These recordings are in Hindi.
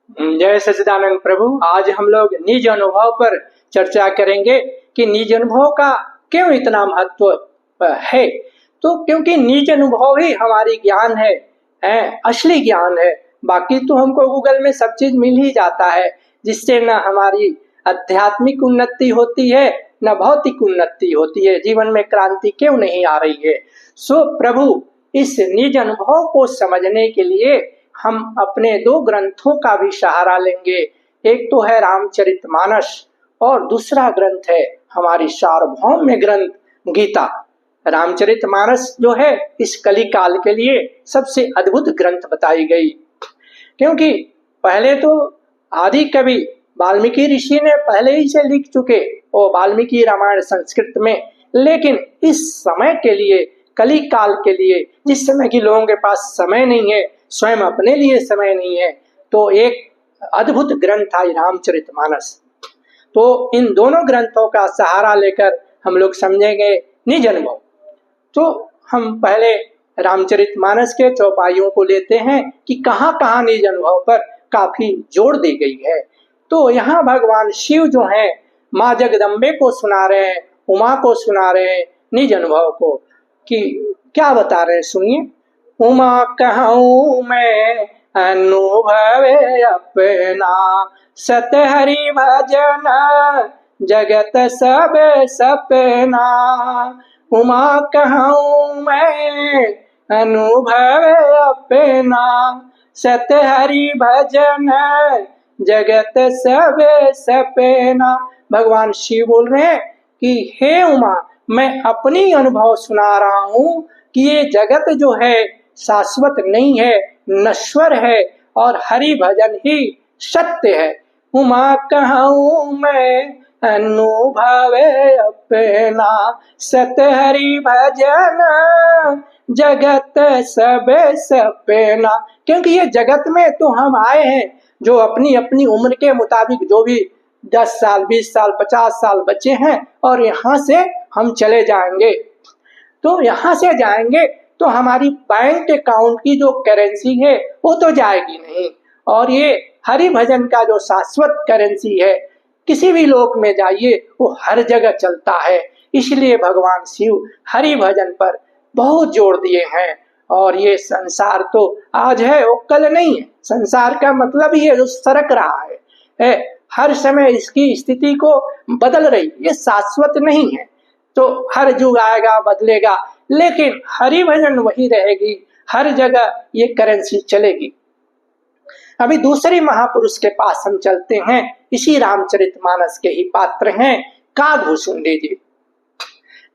जय सच्चिदानंद प्रभु। आज हम लोग निज अनुभव पर चर्चा करेंगे कि निज अनुभव का क्यों इतना महत्व है। तो क्योंकि निज अनुभव ही हमारी ज्ञान है, असली ज्ञान है। बाकी तो हमको गूगल में सब चीज मिल ही जाता है, जिससे न हमारी आध्यात्मिक उन्नति होती है न भौतिक उन्नति होती है। जीवन में क्रांति क्यों नहीं आ रही है। सो प्रभु, इस निज अनुभव को समझने के लिए हम अपने दो ग्रंथों का भी सहारा लेंगे। एक तो है रामचरितमानस और दूसरा ग्रंथ है हमारी सार्वभौम ग्रंथ गीता। रामचरितमानस जो है इस कली काल के लिए सबसे अद्भुत ग्रंथ बताई गई, क्योंकि पहले तो आदि कवि वाल्मीकि ऋषि ने पहले ही से लिख चुके और वाल्मीकि रामायण संस्कृत में। लेकिन इस समय के लिए, कली काल के लिए, जिस समय की लोगों के पास समय नहीं है, स्वयं अपने लिए समय नहीं है, तो एक अद्भुत ग्रंथ है रामचरितमानस। तो इन दोनों ग्रंथों का सहारा लेकर हम लोग समझेंगे निज अनुभव। तो हम पहले रामचरितमानस के चौपाइयों को लेते हैं कि कहाँ कहाँ निज अनुभव पर काफी जोर दी गई है। तो यहाँ भगवान शिव जो हैं माँ जगदम्बे को सुना रहे हैं, उमा को सुना रहे हैं निज अनुभव को, कि क्या बता रहे हैं, सुनिए। उमा कहूँ मैं अनुभव अपना, सत हरि भजन जगत सब सपना। उमा कहूँ मैं अनुभव अपना, सत हरि भजन जगत सब सपना। भगवान शिव बोल रहे हैं कि हे उमा, मैं अपनी अनुभव सुना रहा हूँ कि ये जगत जो है शाश्वत नहीं है, नश्वर है, और हरि भजन ही सत्य है। उमा कहूँ मैं अनुभव अपना, सत हरि भजन जगत सब सपना। क्योंकि ये जगत में तो हम आए हैं जो अपनी अपनी उम्र के मुताबिक, जो भी 10 साल 20 साल 50 साल बच्चे हैं, और यहाँ से हम चले जाएंगे। तो यहाँ से जाएंगे तो हमारी बैंक अकाउंट की जो करेंसी है वो तो जाएगी नहीं, और ये हरि भजन का जो शाश्वत करेंसी है, किसी भी लोक में जाइए वो हर जगह चलता है। इसलिए भगवान शिव हरि भजन पर बहुत जोर दिए हैं। और ये संसार तो आज है, वो कल नहीं है। संसार का मतलब ही है जो सरक रहा है, हर समय इसकी स्थिति को बदल रही, ये शाश्वत नहीं है। तो हर युग आएगा, बदलेगा, लेकिन हरि भजन वही रहेगी, हर जगह ये करेंसी चलेगी। अभी दूसरे महापुरुष के पास हम चलते हैं। इसी रामचरितमानस के ही पात्र हैं कागभूषुंडी जी।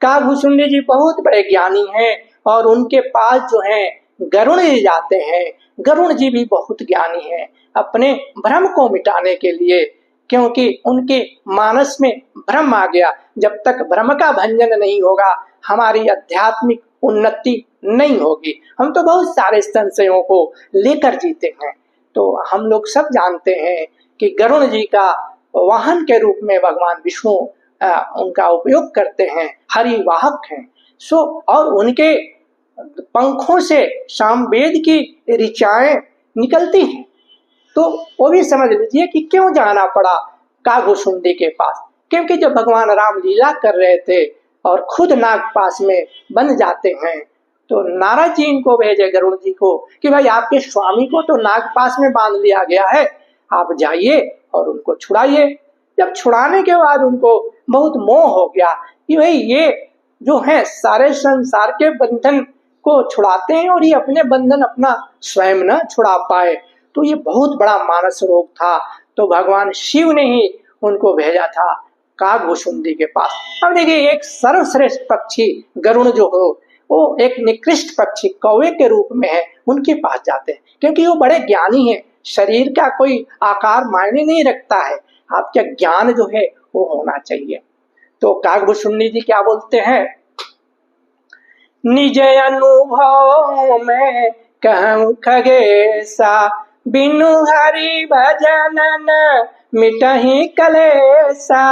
कागभूषुंडी जी बहुत बड़े ज्ञानी हैं, और उनके पास जो है गरुण जी जाते हैं। गरुण जी भी बहुत ज्ञानी हैं अपने भ्रम को मिटाने के लिए, क्योंकि उनके मानस में भ्रम आ गया। जब तक भ्रम का भंजन नहीं होगा, हमारी आध्यात्मिक उन्नति नहीं होगी। हम तो बहुत सारे संशयों को लेकर जीते हैं। तो हम लोग सब जानते हैं कि गरुण जी का वाहन के रूप में भगवान विष्णु उनका उपयोग करते हैं, हरि वाहक हैं। सो और उनके पंखों से सामवेद की ऋचाएं निकलती हैं। तो वो भी समझ लीजिए कि क्यों जाना पड़ा कागभूषुंडी के पास। क्योंकि जब भगवान राम लीला कर रहे थे और खुद नागपाश में बंध जाते हैं, तो नारद जी इनको भेजे गरुड़ जी को कि भाई आपके स्वामी को तो नागपाश में बांध लिया गया है, आप जाइए और उनको छुड़ाइए। जब छुड़ाने के बाद उनको बहुत मोह हो गया कि भाई ये जो है सारे संसार के बंधन को छुड़ाते हैं और ये अपने बंधन अपना स्वयं न छुड़ा पाए। तो ये बहुत बड़ा मानस रोग था। तो भगवान शिव ने ही उनको भेजा था कागभूषुंडी के पास। अब देखिए, एक सर्वश्रेष्ठ पक्षी गरुड़ जो हो, वो एक निकृष्ट पक्षी कौवे के रूप में है, उनके पास जाते हैं, क्योंकि वो बड़े ज्ञानी हैं। शरीर का कोई आकार मायने नहीं रखता है, आपका ज्ञान जो है वो होना चाहिए। तो कागभूषुंडी जी क्या बोलते हैं, निज अनुभव में कहूँ खगेसा, बिनु हरि भजन न मिटहि कलेसा।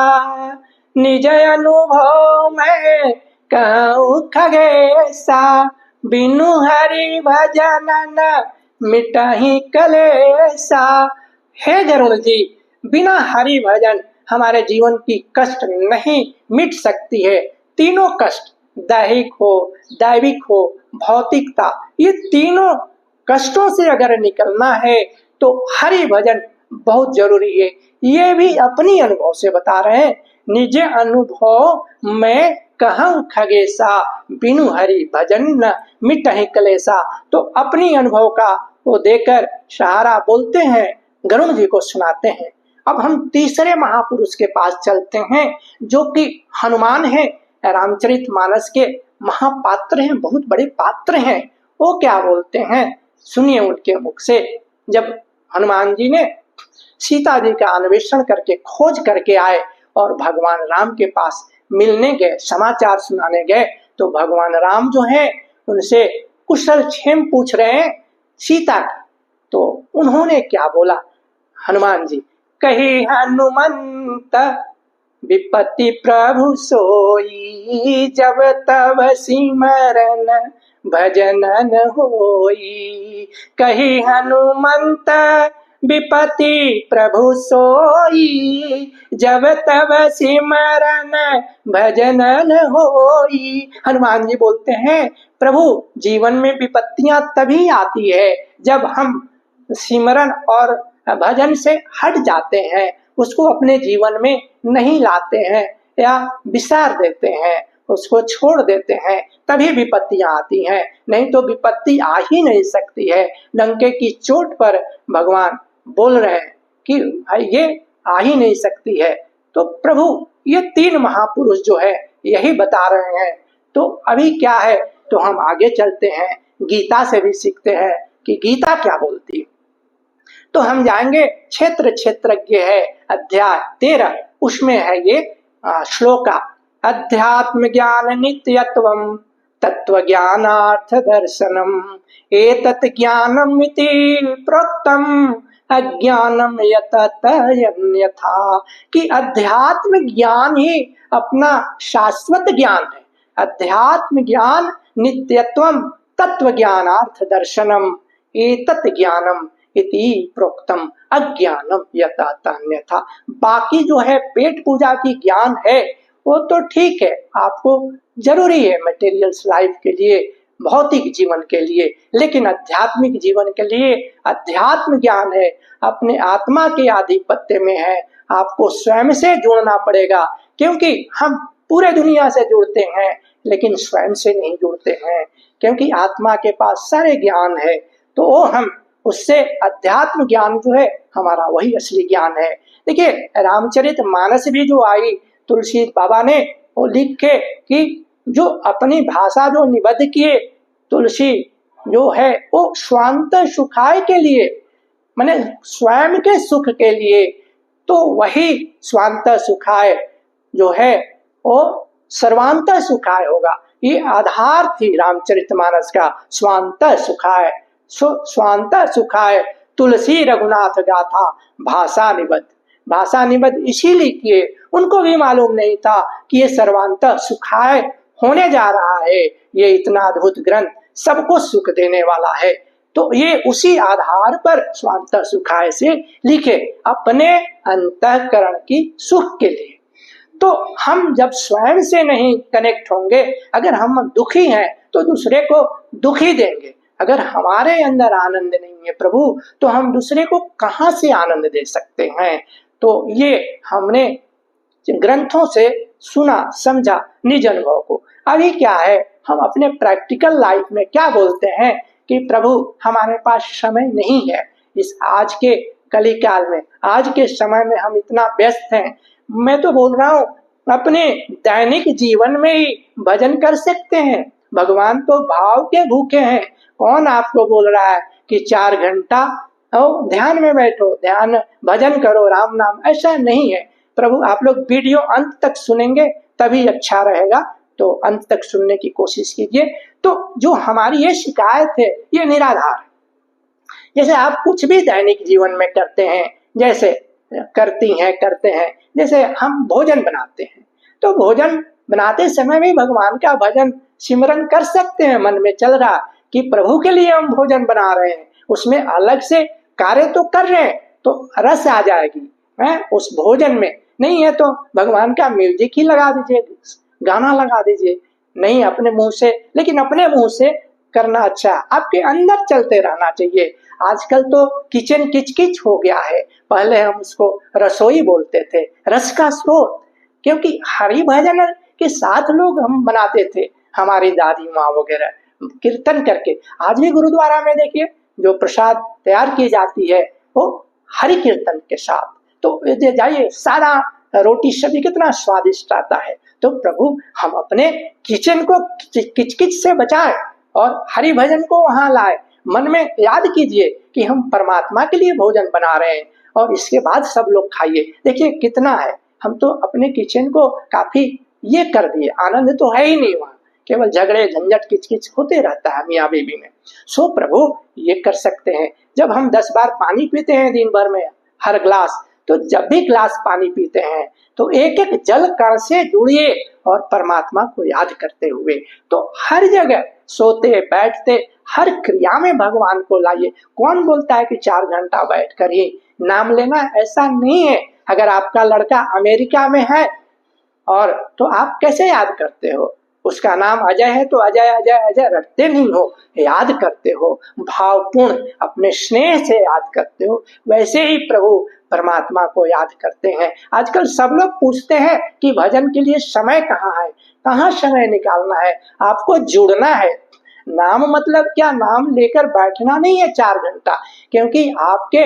निज अनुभव में कहूँ खगेसा, बिनु हरि भजन न मिटहि कलेसा। हे गरुण जी, बिना हरि भजन हमारे जीवन की कष्ट नहीं मिट सकती है। तीनों कष्ट, दैहिक हो, दैविक हो, भौतिकता, ये तीनों कष्टों से अगर निकलना है तो हरि भजन बहुत जरूरी है। ये भी अपनी अनुभव से बता रहे हैं। निज अनुभव में कहूं खगेसा, बिनु हरि भजन न मिटहि कलेसा। तो अपनी अनुभव का वो देकर सहारा बोलते हैं, गरुण जी को सुनाते हैं। अब हम तीसरे महापुरुष के पास चलते हैं, जो कि हनुमान है, रामचरितमानस के महापात्र हैं, बहुत बड़े पात्र हैं। वो क्या बोलते हैं सुनिए उनके मुख से। जब हनुमान जी ने सीता जी का अन्वेषण करके खोज करके आए और भगवान राम के पास मिलने गए, समाचार सुनाने गए, तो भगवान राम जो है उनसे कुशल क्षेम पूछ रहे हैं सीता की। तो उन्होंने क्या बोला हनुमान जी, कही हनुमंत विपत्ति प्रभु सोई, जब तब सिमरन भजन न होई। कही हनुमंत विपत्ति प्रभु सोई, जब तब सिमरन भजन न होई। हनुमान जी बोलते हैं, प्रभु जीवन में विपत्तियां तभी आती है जब हम सिमरन और भजन से हट जाते हैं, उसको अपने जीवन में नहीं लाते हैं या विसार देते हैं, उसको छोड़ देते हैं, तभी विपत्तियां आती हैं। नहीं तो विपत्ति आ ही नहीं सकती है। डंके की चोट पर भगवान बोल रहे हैं कि भाई ये आ ही नहीं सकती है। तो प्रभु ये तीन महापुरुष जो है यही बता रहे हैं। तो अभी क्या है, तो हम आगे चलते हैं, गीता से भी सीखते हैं कि गीता क्या बोलती है। तो हम जाएंगे क्षेत्र क्षेत्रज्ञ है अध्याय 13, उसमें है ये श्लोका। अध्यात्म ज्ञान नित्यत्वम तत्व ज्ञानार्थ दर्शनम एतत् ज्ञानम इति प्रोक्तम अज्ञानम यततयन्यथा। कि अध्यात्म ज्ञान ही अपना शाश्वत ज्ञान है। अध्यात्म ज्ञान नित्यत्वम तत्व ज्ञानार्थ दर्शनम एतत् ज्ञानम इति प्रोक्तम अज्ञानम यततयन्यथा। बाकी जो है पेट पूजा की ज्ञान है वो तो ठीक है, आपको जरूरी है मटेरियल्स लाइफ के लिए, भौतिक जीवन के लिए, लेकिन आध्यात्मिक जीवन के लिए अध्यात्म ज्ञान है, अपने आत्मा के आधिपत्य में है। आपको स्वयं से जुड़ना पड़ेगा, क्योंकि हम पूरे दुनिया से जुड़ते हैं लेकिन स्वयं से नहीं जुड़ते हैं, क्योंकि आत्मा के पास सारे ज्ञान है। तो वो हम उससे अध्यात्म ज्ञान जो है हमारा वही असली ज्ञान है। देखिए रामचरितमानस भी जो आई, तुलसी बाबा ने वो लिखे कि जो अपनी भाषा जो निबद्ध किए तुलसी जो है वो स्वांत सुखाय के लिए, माने स्वयं के सुख के लिए, तो वही स्वांत सुखाय जो है वो सर्वांत सुखाय होगा। ये आधार थी रामचरितमानस का, स्वांत सुखाय। स्वांत सुखाय तुलसी रघुनाथ गाथा भाषा निबद्ध। भाषा निबद्ध इसीलिए किए, उनको भी मालूम नहीं था कि ये सर्वांत सुखाय होने जा रहा है, ये इतना अद्भुत ग्रंथ सबको सुख देने वाला है। तो ये उसी आधार पर स्वांत सुखाय से लिखे, अपने अंतःकरण की सुख के लिए। तो हम जब स्वयं से नहीं कनेक्ट होंगे, अगर हम दुखी हैं तो दूसरे को दुखी देंगे। अगर हमारे अंदर आनंद नहीं है प्रभु, तो हम दूसरे को कहां से आनंद दे सकते हैं। तो ये हमने ग्रंथों से सुना समझा निज अनुभव को। अभी क्या है, हम अपने प्रैक्टिकल लाइफ में क्या बोलते हैं कि प्रभु हमारे पास समय नहीं है। इस आज के कलिकाल में, आज के समय में हम इतना व्यस्त हैं। मैं तो बोल रहा हूँ अपने दैनिक जीवन में ही भजन कर सकते हैं। भगवान तो भाव के भूखे हैं। कौन आपको बोल रहा है कि 4 घंटा ध्यान में बैठो, ध्यान भजन करो, राम नाम, ऐसा नहीं है। प्रभु आप लोग वीडियो अंत तक सुनेंगे तभी अच्छा रहेगा, तो अंत तक सुनने की कोशिश कीजिए। तो जो हमारी ये शिकायत है ये निराधार है। जैसे आप कुछ भी दैनिक जीवन में करते हैं, जैसे करते हैं, जैसे हम भोजन बनाते हैं, तो भोजन बनाते समय भी भगवान का भजन सिमरन कर सकते हैं। मन में चल रहा कि प्रभु के लिए हम भोजन बना रहे हैं, उसमें अलग से कार्य तो कर रहे हैं, तो रस आ जाएगी है उस भोजन में। नहीं है तो भगवान का म्यूजिक ही लगा दीजिए, गाना लगा दीजिए, नहीं अपने मुंह से, लेकिन अपने मुंह से करना अच्छा, आपके अंदर चलते रहना चाहिए। आजकल तो किचन किचकिच हो गया है, पहले हम उसको रसोई बोलते थे, रस का स्रोत, क्योंकि हरि भजन के साथ लोग हम बनाते थे, हमारी दादी माँ वगैरह कीर्तन करके। आज भी गुरुद्वारा में देखिए जो प्रसाद तैयार की जाती है वो हरि कीर्तन के साथ, तो जाइए सादा रोटी सब्जी कितना स्वादिष्ट आता है। तो प्रभु हम अपने किचन को किचकिच से बचाएं और हरि भजन को वहां लाए। मन में याद कीजिए कि हम परमात्मा के लिए भोजन बना रहे हैं और इसके बाद सब लोग खाइए। देखिए कितना है, हम तो अपने किचन को काफी ये कर दिए, आनंद तो है ही नहीं वहां, केवल झगड़े झंझट किचकिच होते रहता है मियाँ बीवी में। सो प्रभु ये कर सकते हैं, जब हम 10 बार पानी पीते हैं दिन भर में हर ग्लास, तो जब भी ग्लास पानी पीते हैं तो एक एक जल कण से जुड़िए और परमात्मा को याद करते हुए, तो हर जगह सोते बैठते हर क्रिया में भगवान को लाइए। कौन बोलता है कि 4 घंटा बैठकर ही नाम लेना, ऐसा नहीं है। अगर आपका लड़का अमेरिका में है और तो आप कैसे याद करते हो, उसका नाम अजय है तो अजय अजय अजय रटते नहीं हो, याद करते हो, भावपूर्ण अपने स्नेह से याद करते हो। वैसे ही प्रभु परमात्मा को याद करते हैं। आजकल सब लोग पूछते हैं कि भजन के लिए समय कहाँ है, कहाँ समय निकालना है, आपको जुड़ना है। नाम मतलब क्या, नाम लेकर बैठना नहीं है 4 घंटा, क्योंकि आपके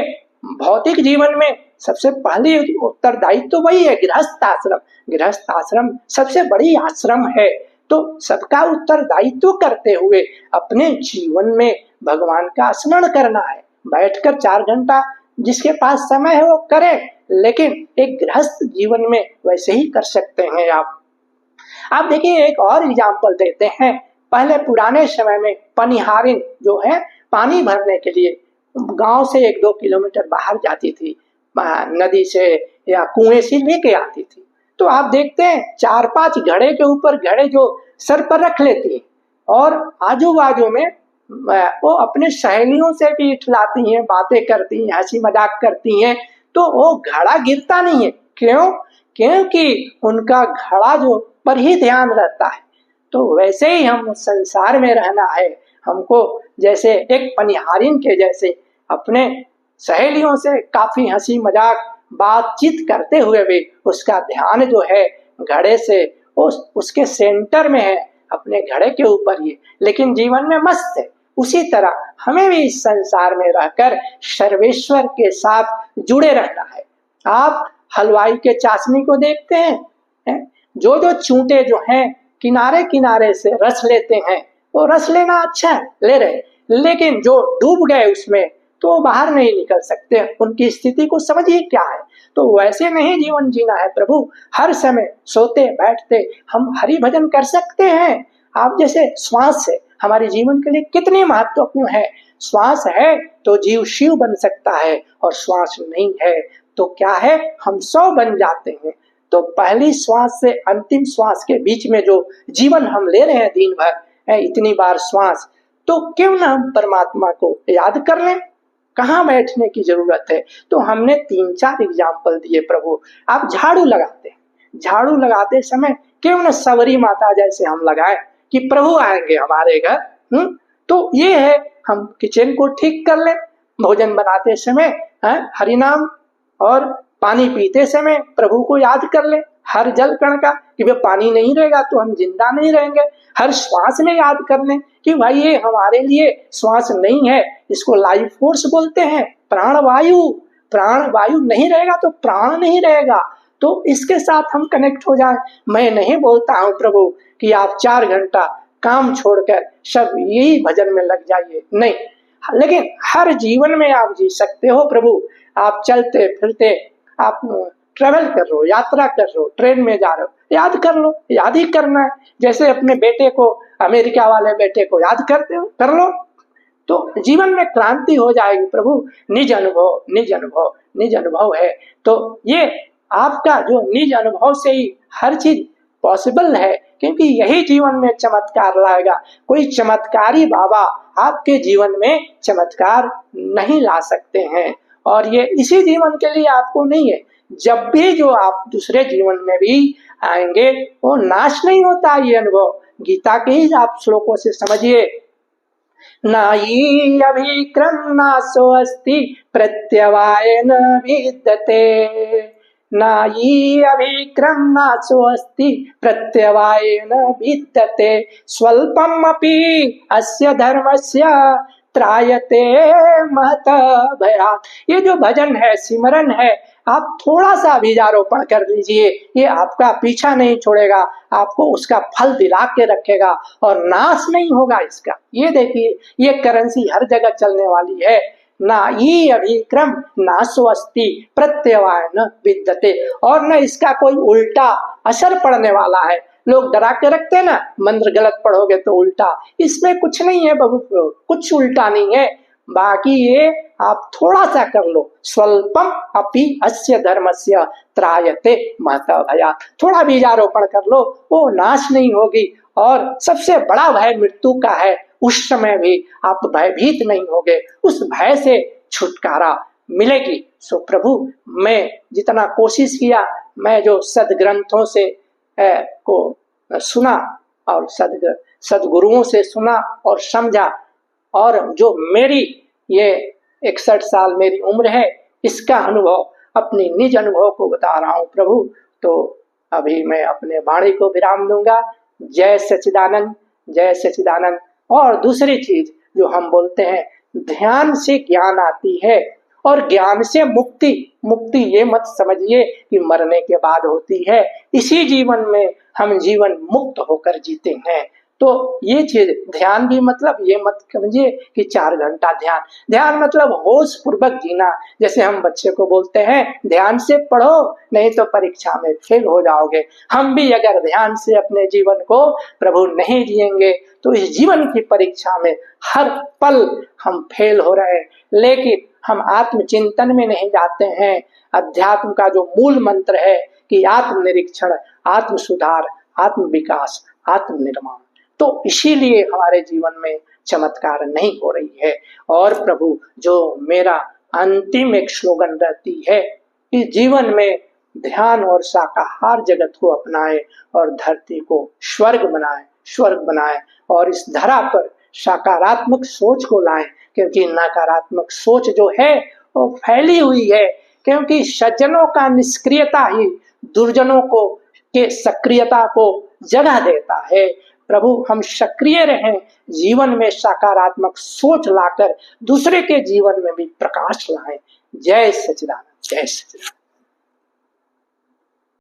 भौतिक जीवन में सबसे पहले उत्तरदायित्व तो वही है, गृहस्थ आश्रम। गृहस्थ आश्रम सबसे बड़ी आश्रम है, तो सबका उत्तरदायित्व करते हुए अपने जीवन में भगवान का स्मरण करना है। बैठकर 4 घंटा जिसके पास समय है वो करे, लेकिन एक गृहस्थ जीवन में वैसे ही कर सकते हैं आप देखिए एक और एग्जाम्पल देते हैं। पहले पुराने समय में पनिहारिन जो है पानी भरने के लिए गांव से 1-2 किलोमीटर बाहर जाती थी, नदी से या कुएं से लेके आती थी। तो आप देखते हैं 4-5 घड़े के ऊपर घड़े जो सर पर रख लेती है और आजू बाजू में वो अपने सहेलियों से भी इठलाती हैं, बातें करती हैं, हंसी मजाक करती हैं, तो वो घड़ा गिरता नहीं है। क्यों? क्योंकि उनका घड़ा जो पर ही ध्यान रहता है। तो वैसे ही हम संसार में रहना है, हमको जैसे एक पनिहारिन के जैसे अपने सहेलियों से काफी हंसी मजाक बातचीत करते हुए भी उसका ध्यान जो है घड़े से उसके सेंटर में है, अपने घड़े के ऊपर ही, लेकिन जीवन में मस्त है। उसी तरह हमें भी इस संसार में रहकर सर्वेश्वर के साथ जुड़े रहना है। आप हलवाई के चाशनी को देखते हैं, जो जो चूंटे जो हैं किनारे किनारे से रस लेते हैं, वो रस लेना अच्छा है, ले रहे, लेकिन जो डूब गए उसमें तो वो बाहर नहीं निकल सकते, उनकी स्थिति को समझिए क्या है। तो वैसे नहीं जीवन जीना है प्रभु, हर समय सोते बैठते हम हरि भजन कर सकते हैं। आप जैसे श्वास है हमारे जीवन के लिए कितनी महत्वपूर्ण है। श्वास है तो जीव शिव बन सकता है, और श्वास नहीं है तो क्या है, हम 100 बन जाते हैं। तो पहली श्वास से अंतिम श्वास के बीच में जो जीवन हम ले रहे हैं दिन भर, इतनी बार श्वास, तो क्यों ना हम परमात्मा को याद कर लें। कहाँ बैठने की जरूरत है, तो हमने 3-4 एग्जाम्पल दिए प्रभु। आप झाड़ू लगाते हैं, झाड़ू लगाते समय क्यों न सबरी माता जैसे हम लगाएं कि प्रभु आएंगे हमारे घर। तो ये है, हम किचन को ठीक कर लें, भोजन बनाते समय हरि नाम, और पानी पीते समय प्रभु को याद कर लें हर जल कण का, कि वे पानी नहीं रहेगा तो हम जिंदा नहीं रहेंगे। हर श्वास में याद कर लें कि भाई ये हमारे लिए श्वास नहीं है, इसको लाइफ फोर्स बोलते हैं, प्राण वायु। प्राण वायु नहीं रहेगा तो प्राण नहीं रहेगा, तो इसके साथ हम कनेक्ट हो जाएं। मैं नहीं बोलता हूं प्रभु कि आप 4 घंटा काम छोड़कर सब यही भजन में लग जाइए, नहीं, लेकिन हर जीवन में आप जी सकते हो प्रभु। आप चलते फिरते, आप ट्रेवल कर रहे हो, यात्रा कर रहे हो, ट्रेन में जा रहे हो, याद कर लो, याद ही करना है। जैसे अपने बेटे को, अमेरिका वाले बेटे को याद करते हो, कर लो, तो जीवन में क्रांति हो जाएगी प्रभु। निज अनुभव निज अनुभव निज अनुभव है, तो ये आपका जो निज अनुभव से ही हर चीज पॉसिबल है, क्योंकि यही जीवन में चमत्कार लाएगा। कोई चमत्कारी बाबा आपके जीवन में चमत्कार नहीं ला सकते हैं। और ये इसी जीवन के लिए आपको नहीं है, जब भी जो आप दूसरे जीवन में भी आएंगे वो नाश नहीं होता। ये अनुभव गीता के ही आप श्लोकों से समझिए। नायी अभिक्रम नासो अस्ति प्रत्यवायन विद्यते, नायी अभिक्रम नासो अस्ति प्रत्यवायन विद्यते, स्वल्पमपि अस्य धर्मस्य त्रायते महत भयात्। ये जो भजन है, सिमरन है, आप थोड़ा सा बीजारोपण कर लीजिए, ये आपका पीछा नहीं छोड़ेगा, आपको उसका फल दिला के रखेगा और नाश नहीं होगा इसका। ये देखिए, ये करेंसी हर जगह चलने वाली है। ना ये अभिक्रम नासो अस्ति प्रत्यवायन विद्यते, और न इसका कोई उल्टा असर पड़ने वाला है। लोग डरा के रखते हैं ना, मंत्र गलत पढ़ोगे तो उल्टा, इसमें कुछ नहीं है बाबू, कुछ उल्टा नहीं है। बाकी ये आप थोड़ा सा कर लो, स्वल्पम अपि अस्य धर्मस्य त्रायते महत भयात्, थोड़ा बीजारोपण कर लो, वो नाश नहीं होगी। और सबसे बड़ा भय मृत्यु का है, उस समय भी आप भयभीत नहीं होगे, उस भय से छुटकारा मिलेगी। सो प्रभु, मैं जितना कोशिश किया, मैं जो सदग्रंथों से को सुना और सदगुरुओं से सुना और समझा, और जो मेरी ये 61 साल मेरी उम्र है, इसका अनुभव, अपनी निज अनुभव को बता रहा हूँ प्रभु। तो अभी मैं अपने वाणी को विराम दूंगा। जय सच्चिदानंद, जय सच्चिदानंद। और दूसरी चीज जो हम बोलते हैं, ध्यान से ज्ञान आती है और ज्ञान से मुक्ति। मुक्ति ये मत समझिए कि मरने के बाद होती है, इसी जीवन में हम जीवन मुक्त होकर जीते हैं। तो ये चीज, ध्यान भी मतलब ये मत समझिए कि 4 घंटा ध्यान, ध्यान मतलब होश पूर्वक जीना। जैसे हम बच्चे को बोलते हैं ध्यान से पढ़ो, नहीं तो परीक्षा में फेल हो जाओगे। हम भी अगर ध्यान से अपने जीवन को प्रभु नहीं जिएंगे तो इस जीवन की परीक्षा में हर पल हम फेल हो रहे हैं। लेकिन हम आत्मचिंतन में नहीं जाते हैं। अध्यात्म का जो मूल मंत्र है कि आत्मनिरीक्षण, आत्म सुधार, आत्म विकास, आत्म निर्माण, तो इसीलिए हमारे जीवन में चमत्कार नहीं हो रही है। और प्रभु, जो मेरा अंतिम एक स्लोगन रहती है कि जीवन में ध्यान और शाकाहार जगत को अपनाए और धरती को स्वर्ग बनाए, स्वर्ग बनाए, और इस धरा पर सकारात्मक सोच को लाएं, क्योंकि नकारात्मक सोच जो है वो फैली हुई है। क्योंकि सज्जनों का निष्क्रियता ही दुर्जनों को के सक्रियता को जगह देता है। प्रभु, हम सक्रिय रहें, जीवन में सकारात्मक सोच लाकर दूसरे के जीवन में भी प्रकाश लाएं। जय सच्चिदानंद, जय सच्चिदानंद।